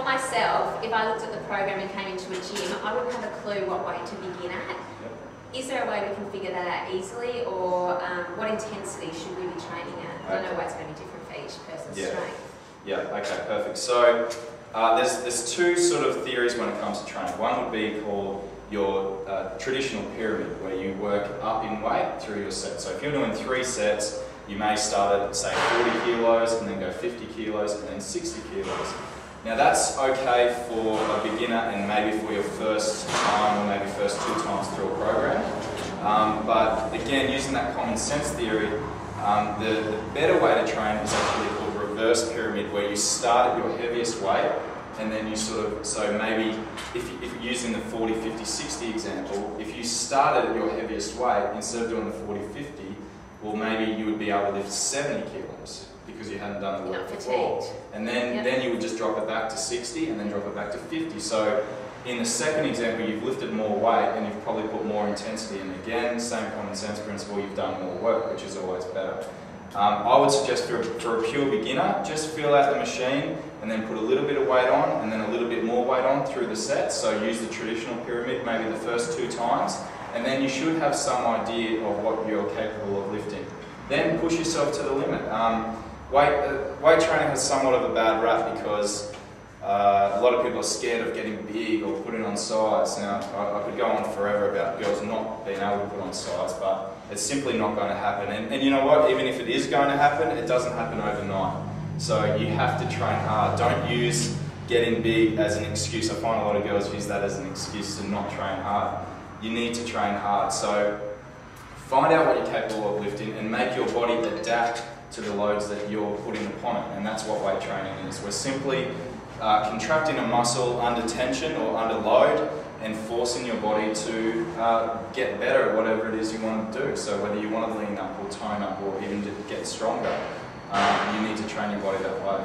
myself, if I looked at the program and came into a gym, I wouldn't have a clue what weight to begin at. Yep. Is there a way we can figure that out easily, or what intensity should we be training at? I know weight's going to be different for each person's strength. Yeah, okay, perfect. So there's two sort of theories when it comes to training. One would be called your traditional pyramid, where you work up in weight through your sets. So if you're doing 3 sets, you may start at, say, 40 kilos and then go 50 kilos and then 60 kilos. Now that's okay for a beginner and maybe for your first time or maybe first 2 times through a program. But again, using that common sense theory, the better way to train is actually called reverse pyramid, where you start at your heaviest weight and then you sort of, so maybe if you're using the 40, 50, 60 example, if you started at your heaviest weight, instead of doing the 40, 50, well maybe you would be able to lift 70 kilos because you hadn't done the work before. And then you would just drop it back to 60 and then drop it back to 50. So in the second example, you've lifted more weight and you've probably put more intensity in. Again, same common sense principle, you've done more work, which is always better. I would suggest for a pure beginner, just fill out the machine and then put a little bit of weight on and then a little bit more weight on through the set. So use the traditional pyramid maybe the first 2 times, and then you should have some idea of what you're capable of lifting. Then push yourself to the limit. Weight training has somewhat of a bad rap because a lot of people are scared of getting big or putting on size. Now, I could go on forever about girls not being able to put on size, but it's simply not going to happen. And you know what? Even if it is going to happen, it doesn't happen overnight. So you have to train hard. Don't use getting big as an excuse. I find a lot of girls use that as an excuse to not train hard. You need to train hard. So find out what you're capable of lifting and make your body adapt to the loads that you're putting upon it. And that's what weight training is. We're simply contracting a muscle under tension or under load and forcing your body to get better at whatever it is you want to do. So whether you want to lean up or tone up or even to get stronger, you need to train your body that way.